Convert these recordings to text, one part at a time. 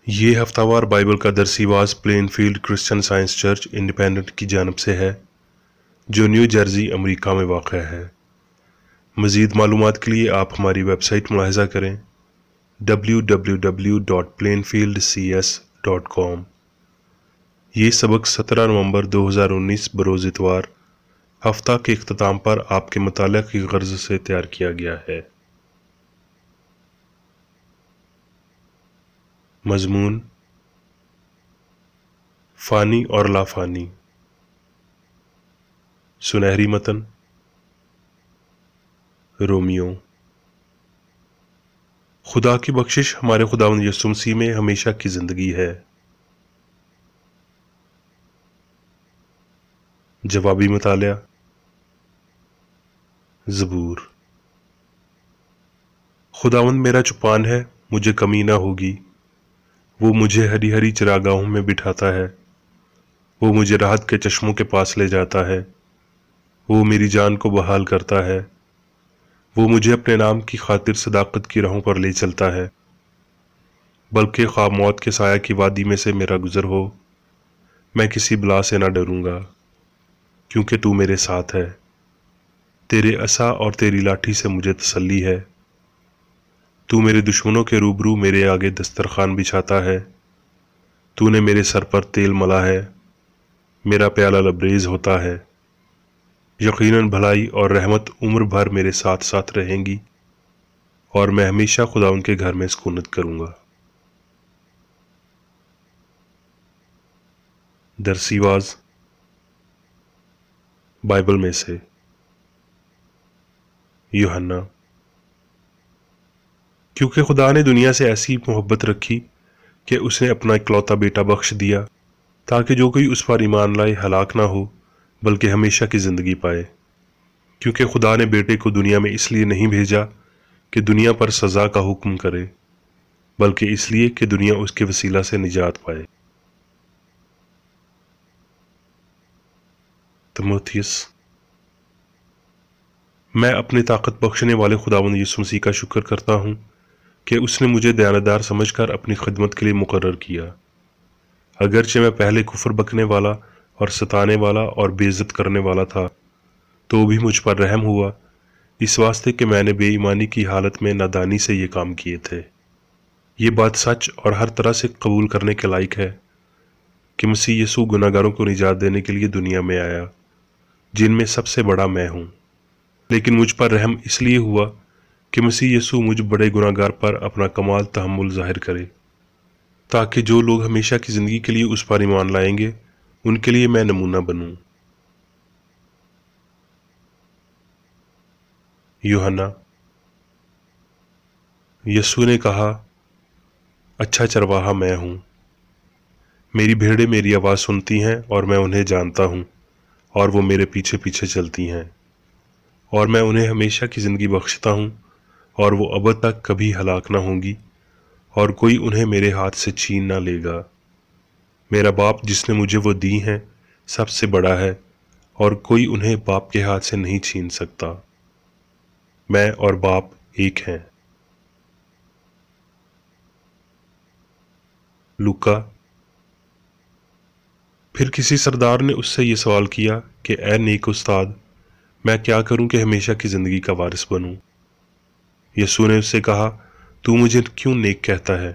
یہ ہفتہ وار بائبل کا درسی واز Plainfield Christian Science Church independent کی جانب سے ہے جو نیو جرسی امریکہ میں واقع ہے۔ مزید معلومات کے لیے آپ ہماری ویب سائٹ ملاحظہ کریں www.plainfieldcs.com۔ یہ سبق 17 نومبر 2019 بروز اتوار ہفتہ کے اختتام پر آپ کے مطالعہ کی غرض سے تیار کیا گیا ہے۔ مضمون فانی اور لافانی۔ سنہری متن رومیو۔ خدا کی بخشش ہمارے خداوند یسوع مسیح میں ہمیشہ کی زندگی ہے۔ جوابی مطالعہ۔ زبور۔ خداوند میرا چوپان ہے، مجھے کمی نہ ہوگی۔ وہ مجھے ہری ہری چراگاہوں میں بٹھاتا ہے، وہ مجھے راحت کے چشموں کے پاس لے جاتا ہے، وہ میری جان کو بحال کرتا ہے، وہ مجھے اپنے نام کی خاطر صداقت کی راہوں پر لے چلتا ہے۔ بلکہ خواہ موت کے سایہ کی وادی میں سے میرا گزر ہو، میں کسی بلا سے نہ ڈروں گا، کیونکہ تو میرے ساتھ ہے۔ تیرے عصا اور تیری لاٹھی سے مجھے تسلی ہے۔ تو میرے دشمنوں کے روبرو میرے آگے دسترخوان بچھاتا ہے۔ تو نے میرے سر پر تیل ملا ہے، میرا پیالہ لبریز ہوتا ہے۔ یقیناً بھلائی اور رحمت عمر بھر میرے ساتھ ساتھ رہیں گی، اور میں ہمیشہ خدا ان کے گھر میں سکونت کروں گا۔ درسی واز بائبل میں سے یوحنا۔ کیونکہ خدا نے دنیا سے ایسی محبت رکھی کہ اس نے اپنا اکلوتا بیٹا بخش دیا، تاکہ جو کوئی اس پر ایمان لائے ہلاک نہ ہو بلکہ ہمیشہ کی زندگی پائے۔ کیونکہ خدا نے بیٹے کو دنیا میں اس لیے نہیں بھیجا کہ دنیا پر سزا کا حکم کرے، بلکہ اس لیے کہ دنیا اس کے وسیلہ سے نجات پائے۔ تموتھیوس۔ میں اپنے طاقت بخشنے والے خداوند یسوع مسیح کا شکر کرتا ہوں کہ اس نے مجھے دیانتدار سمجھ کر اپنی خدمت کے لیے مقرر کیا۔ اگرچہ میں پہلے کفر بکنے والا اور ستانے والا اور بے عزت کرنے والا تھا، تو بھی مجھ پر رحم ہوا، اس واسطے کہ میں نے بے ایمانی کی حالت میں نادانی سے یہ کام کیے تھے۔ یہ بات سچ اور ہر طرح سے قبول کرنے کے لائق ہے کہ مسیح یسوع گناہگاروں کو نجات دینے کے لیے دنیا میں آیا، جن میں سب سے بڑا میں ہوں۔ لیکن مجھ پر رحم اس لیے ہوا کہ مسیح یسوع مجھ بڑے گناہگار پر اپنا کمال تحمل ظاہر کرے، تاکہ جو لوگ ہمیشہ کی زندگی کے لیے اس پر ایمان لائیں گے ان کے لیے میں نمونہ بنوں۔ یوحنا۔ یسوع نے کہا، اچھا چرواہا میں ہوں، میری بھیڑیں میری آواز سنتی ہیں اور میں انہیں جانتا ہوں، اور وہ میرے پیچھے پیچھے چلتی ہیں، اور میں انہیں ہمیشہ کی زندگی بخشتا ہوں، اور وہ ابد تک کبھی ہلاک نہ ہوں گی، اور کوئی انہیں میرے ہاتھ سے چھین نہ لے گا۔ میرا باپ جس نے مجھے وہ دی ہیں سب سے بڑا ہے، اور کوئی انہیں باپ کے ہاتھ سے نہیں چھین سکتا۔ میں اور باپ ایک ہیں۔ لوکا۔ پھر کسی سردار نے اس سے یہ سوال کیا کہ اے نیک استاد، میں کیا کروں کہ ہمیشہ کی زندگی کا وارث بنوں؟ یسوع نے اس سے کہا، تو مجھے کیوں نیک کہتا ہے؟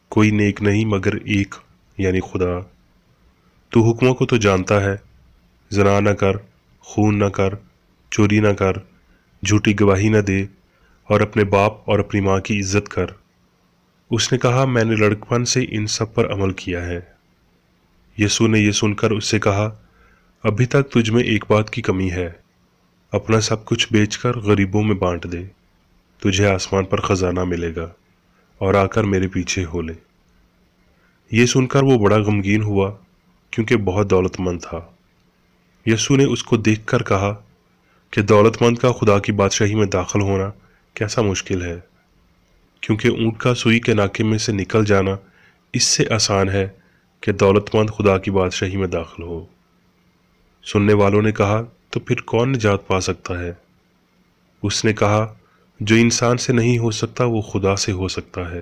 کوئی نیک نہیں مگر ایک، یعنی خدا۔ تو حکموں کو تو جانتا ہے، زنا نہ کر، خون نہ کر، چوری نہ کر، جھوٹی گواہی نہ دے، اور اپنے باپ اور اپنی ماں کی عزت کر۔ اس نے کہا، میں نے لڑکپن سے ان سب پر عمل کیا ہے۔ یسوع نے یہ سن کر اس سے کہا، ابھی تک تجھ میں ایک بات کی کمی ہے، اپنا سب کچھ بیچ کر غریبوں میں بانٹ دے، تجھے آسمان پر خزانہ ملے گا، اور آ کر میرے پیچھے ہو لے۔ یہ سن کر وہ بڑا غمگین ہوا، کیونکہ بہت دولت مند تھا۔ یسوع نے اس کو دیکھ کر کہا کہ دولت مند کا خدا کی بادشاہی میں داخل ہونا کیسا مشکل ہے، کیونکہ اونٹ کا سوئی کے ناکے میں سے نکل جانا اس سے آسان ہے کہ دولت مند خدا کی بادشاہی میں داخل ہو۔ سننے والوں نے کہا، تو پھر کون نجات پا سکتا ہے؟ اس نے کہا، جو انسان سے نہیں ہو سکتا وہ خدا سے ہو سکتا ہے۔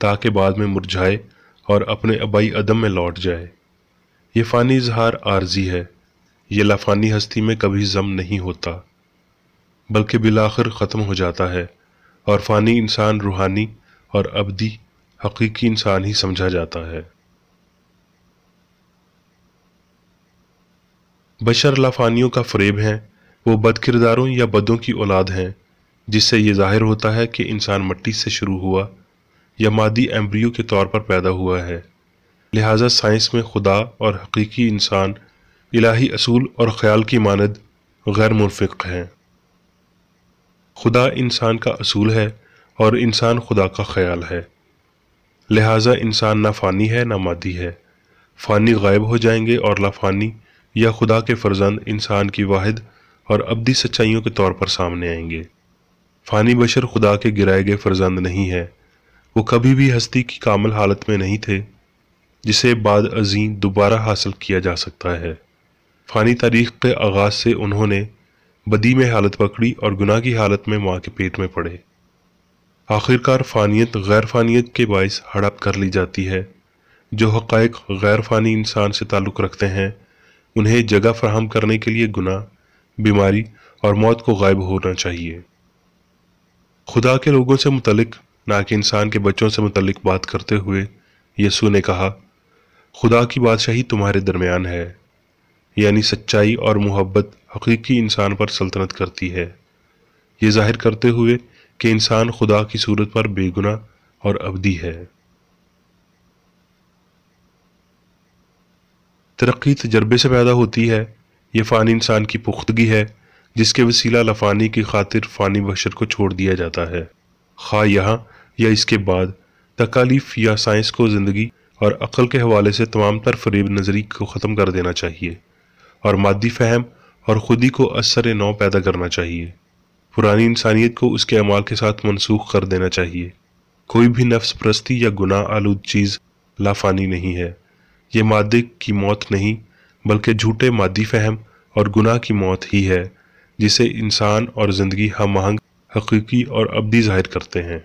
تاکہ بعد میں مرجھائے اور اپنے ابائی عدم میں لوٹ جائے۔ یہ فانی اظہار عارضی ہے، یہ لافانی ہستی میں کبھی ضم نہیں ہوتا بلکہ بالآخر ختم ہو جاتا ہے، اور فانی انسان روحانی اور ابدی حقیقی انسان ہی سمجھا جاتا ہے۔ بشر لافانیوں کا فریب ہیں، وہ بد کرداروں یا بدوں کی اولاد ہیں، جس سے یہ ظاہر ہوتا ہے کہ انسان مٹی سے شروع ہوا یا مادی ایمبریو کے طور پر پیدا ہوا ہے۔ لہٰذا سائنس میں خدا اور حقیقی انسان الہی اصول اور خیال کی مانند غیر منفک ہیں۔ خدا انسان کا اصول ہے اور انسان خدا کا خیال ہے، لہٰذا انسان نہ فانی ہے نہ مادی ہے۔ فانی غائب ہو جائیں گے اور لافانی یا خدا کے فرزند انسان کی واحد اور ابدی سچائیوں کے طور پر سامنے آئیں گے۔ فانی بشر خدا کے گرائے گئے فرزند نہیں ہے، وہ کبھی بھی ہستی کی کامل حالت میں نہیں تھے جسے بعد ازیں دوبارہ حاصل کیا جا سکتا ہے۔ فانی تاریخ کے آغاز سے انہوں نے بدی میں حالت پکڑی اور گناہ کی حالت میں ماں کے پیٹ میں پڑے۔ آخرکار فانیت غیر فانیت کے باعث ہڑپ کر لی جاتی ہے۔ جو حقائق غیر فانی انسان سے تعلق رکھتے ہیں انہیں جگہ فراہم کرنے کے لیے گناہ، بیماری اور موت کو غائب ہونا چاہیے۔ خدا کے لوگوں سے متعلق نہ کہ انسان کے بچوں سے متعلق بات کرتے ہوئے یسوع نے کہا، خدا کی بادشاہی تمہارے درمیان ہے، یعنی سچائی اور محبت حقیقی انسان پر سلطنت کرتی ہے، یہ ظاہر کرتے ہوئے کہ انسان خدا کی صورت پر بے گناہ اور ابدی ہے۔ ترقی تجربے سے پیدا ہوتی ہے، یہ فانی انسان کی پختگی ہے جس کے وسیلہ لفانی کی خاطر فانی بشر کو چھوڑ دیا جاتا ہے۔ خواہ یہاں یا اس کے بعد تکالیف یا سائنس کو زندگی اور عقل کے حوالے سے تمام تر فریب نظری کو ختم کر دینا چاہیے اور مادی فہم اور خودی کو اثر نو پیدا کرنا چاہیے۔ پرانی انسانیت کو اس کے اعمال کے ساتھ منسوخ کر دینا چاہیے۔ کوئی بھی نفس پرستی یا گناہ آلود چیز لافانی نہیں ہے۔ یہ مادے کی موت نہیں بلکہ جھوٹے مادی فہم اور گناہ کی موت ہی ہے جسے انسان اور زندگی ہم آہنگ، حقیقی اور ابدی ظاہر کرتے ہیں۔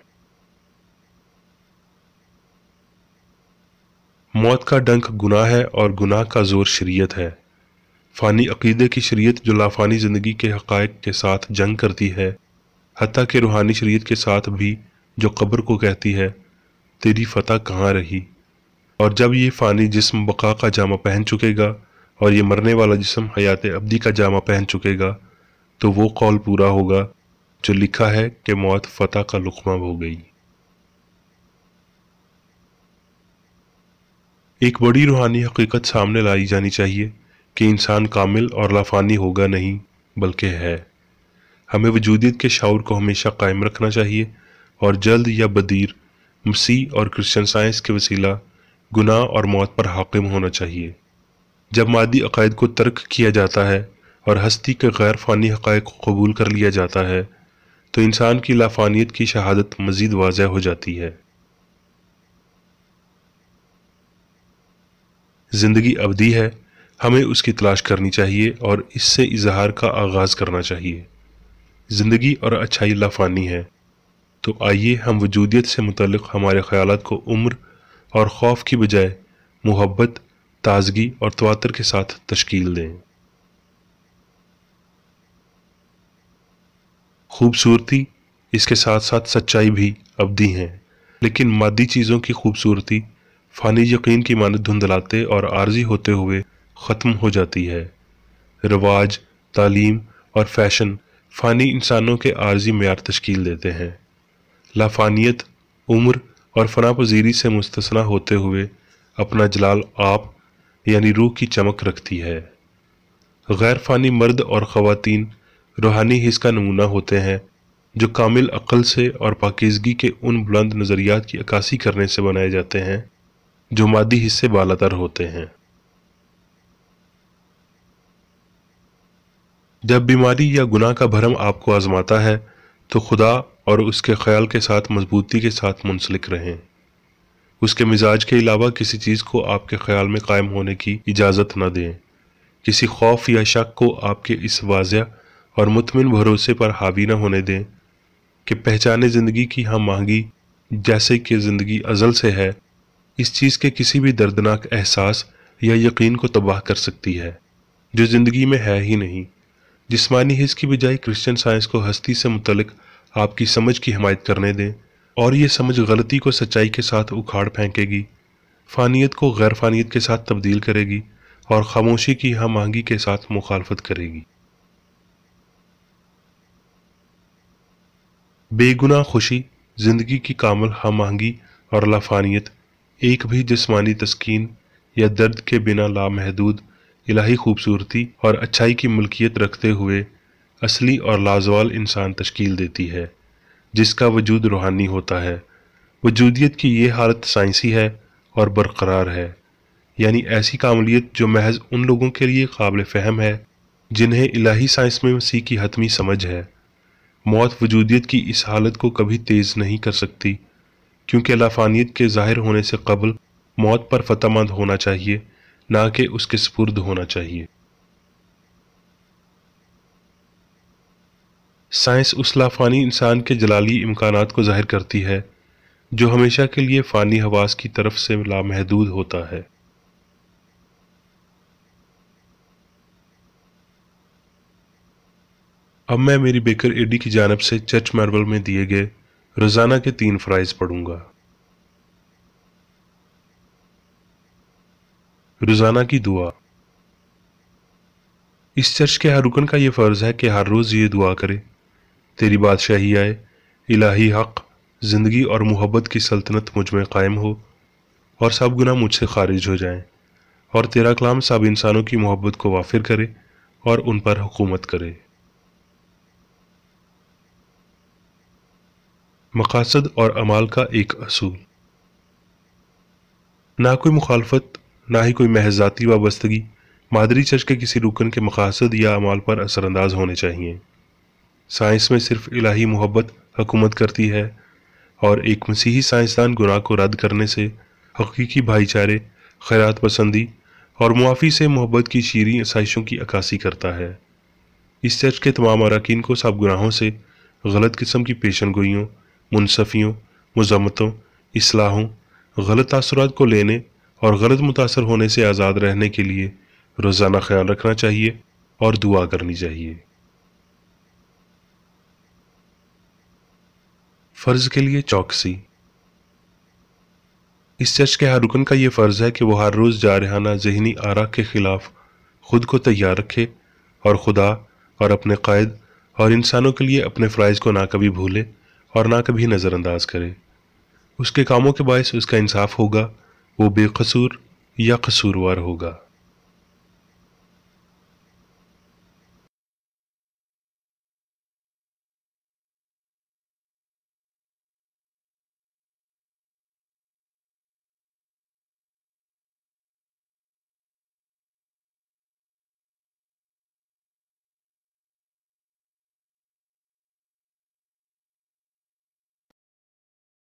موت کا ڈنک گناہ ہے اور گناہ کا زور شریعت ہے۔ فانی عقیدے کی شریعت جو لافانی زندگی کے حقائق کے ساتھ جنگ کرتی ہے، حتیٰ کہ روحانی شریعت کے ساتھ بھی جو قبر کو کہتی ہے تیری فتح کہاں رہی، اور جب یہ فانی جسم بقا کا جامہ پہن چکے گا اور یہ مرنے والا جسم حیات ابدی کا جامہ پہن چکے گا تو وہ قول پورا ہوگا جو لکھا ہے کہ موت فتح کا لقمہ ہو گئی۔ ایک بڑی روحانی حقیقت سامنے لائی جانی چاہیے کہ انسان کامل اور لافانی ہوگا نہیں بلکہ ہے۔ ہمیں وجودیت کے شعور کو ہمیشہ قائم رکھنا چاہیے اور جلد یا بدیر مسیح اور کرسچن سائنس کے وسیلہ گناہ اور موت پر حاکم ہونا چاہیے۔ جب مادی عقائد کو ترک کیا جاتا ہے اور ہستی کے غیر فانی حقائق کو قبول کر لیا جاتا ہے تو انسان کی لافانیت کی شہادت مزید واضح ہو جاتی ہے۔ زندگی ابدی ہے، ہمیں اس کی تلاش کرنی چاہیے اور اس سے اظہار کا آغاز کرنا چاہیے۔ زندگی اور اچھائی لافانی ہے، تو آئیے ہم وجودیت سے متعلق ہمارے خیالات کو عمر اور خوف کی بجائے محبت، تازگی اور تواتر کے ساتھ تشکیل دیں۔ خوبصورتی، اس کے ساتھ ساتھ سچائی بھی ابدی ہیں، لیکن مادی چیزوں کی خوبصورتی فانی یقین کی مانند دھندلاتے اور عارضی ہوتے ہوئے ختم ہو جاتی ہے۔ رواج، تعلیم اور فیشن فانی انسانوں کے عارضی معیار تشکیل دیتے ہیں۔ لافانیت عمر اور فنا پذیری سے مستثنیٰ ہوتے ہوئے اپنا جلال آپ یعنی روح کی چمک رکھتی ہے۔ غیر فانی مرد اور خواتین روحانی حس کا نمونہ ہوتے ہیں جو کامل عقل سے اور پاکیزگی کے ان بلند نظریات کی عکاسی کرنے سے بنائے جاتے ہیں جو مادی حس سے بالاتر ہوتے ہیں۔ جب بیماری یا گناہ کا بھرم آپ کو آزماتا ہے تو خدا اور اس کے خیال کے ساتھ مضبوطی کے ساتھ منسلک رہیں۔ اس کے مزاج کے علاوہ کسی چیز کو آپ کے خیال میں قائم ہونے کی اجازت نہ دیں۔ کسی خوف یا شک کو آپ کے اس واضح اور مطمئن بھروسے پر حاوی نہ ہونے دیں کہ پہچانے زندگی کی ہم آہنگی جیسے کہ زندگی ازل سے ہے، اس چیز کے کسی بھی دردناک احساس یا یقین کو تباہ کر سکتی ہے جو زندگی میں ہے ہی نہیں۔ جسمانی حس کی بجائے کرسچن سائنس کو ہستی سے متعلق آپ کی سمجھ کی حمایت کرنے دیں، اور یہ سمجھ غلطی کو سچائی کے ساتھ اکھاڑ پھینکے گی، فانیت کو غیر فانیت کے ساتھ تبدیل کرے گی، اور خاموشی کی ہم آہنگی کے ساتھ مخالفت کرے گی۔ بے گناہ خوشی، زندگی کی کامل ہم آہنگی اور لافانیت ایک بھی جسمانی تسکین یا درد کے بنا لامحدود الہی خوبصورتی اور اچھائی کی ملکیت رکھتے ہوئے اصلی اور لازوال انسان تشکیل دیتی ہے جس کا وجود روحانی ہوتا ہے۔ وجودیت کی یہ حالت سائنسی ہے اور برقرار ہے، یعنی ایسی کاملیت جو محض ان لوگوں کے لیے قابل فہم ہے جنہیں الہی سائنس میں مسیح کی حتمی سمجھ ہے۔ موت وجودیت کی اس حالت کو کبھی تیز نہیں کر سکتی، کیونکہ لافانیت کے ظاہر ہونے سے قبل موت پر فتح مند ہونا چاہیے، نہ کہ اس کے سپرد ہونا چاہیے۔ سائنس اس لافانی انسان کے جلالی امکانات کو ظاہر کرتی ہے جو ہمیشہ کے لیے فانی حواس کی طرف سے لامحدود ہوتا ہے۔ اب میں میری بیکر ایڈی کی جانب سے چرچ مارول میں دیے گئے روزانہ کے 3 فرائض پڑھوں گا۔ روزانہ کی دعا۔ اس چرچ کے ہر رکن کا یہ فرض ہے کہ ہر روز یہ دعا کرے: تیری بادشاہی آئے، الہی حق، زندگی اور محبت کی سلطنت مجھ میں قائم ہو، اور سب گناہ مجھ سے خارج ہو جائیں، اور تیرا کلام سب انسانوں کی محبت کو وافر کرے اور ان پر حکومت کرے۔ مقاصد اور اعمال کا ایک اصول۔ نہ کوئی مخالفت، نہ ہی کوئی محض ذاتی وابستگی مادری چرچ کے کسی رکن کے مقاصد یا اعمال پر اثر انداز ہونے چاہیے۔ سائنس میں صرف الہی محبت حکومت کرتی ہے، اور ایک مسیحی سائنسدان گناہ کو رد کرنے سے حقیقی بھائی چارے، خیرات پسندی اور معافی سے محبت کی شیریں آسائشوں کی عکاسی کرتا ہے۔ اس چرچ کے تمام اراکین کو سب گناہوں سے، غلط قسم کی پیشن گوئیوں، منصفیوں، مذمتوں، اصلاحوں، غلط تاثرات کو لینے اور غلط متاثر ہونے سے آزاد رہنے کے لیے روزانہ خیال رکھنا چاہیے اور دعا کرنی چاہیے۔ فرض کے لیے چوکسی۔ اس چرچ کے ہر رکن کا یہ فرض ہے کہ وہ ہر روز جارحانہ ذہنی آرا کے خلاف خود کو تیار رکھے، اور خدا اور اپنے قائد اور انسانوں کے لیے اپنے فرائض کو نہ کبھی بھولے اور نہ کبھی نظر انداز کرے۔ اس کے کاموں کے باعث اس کا انصاف ہوگا، وہ بے قصور یا قصوروار ہوگا۔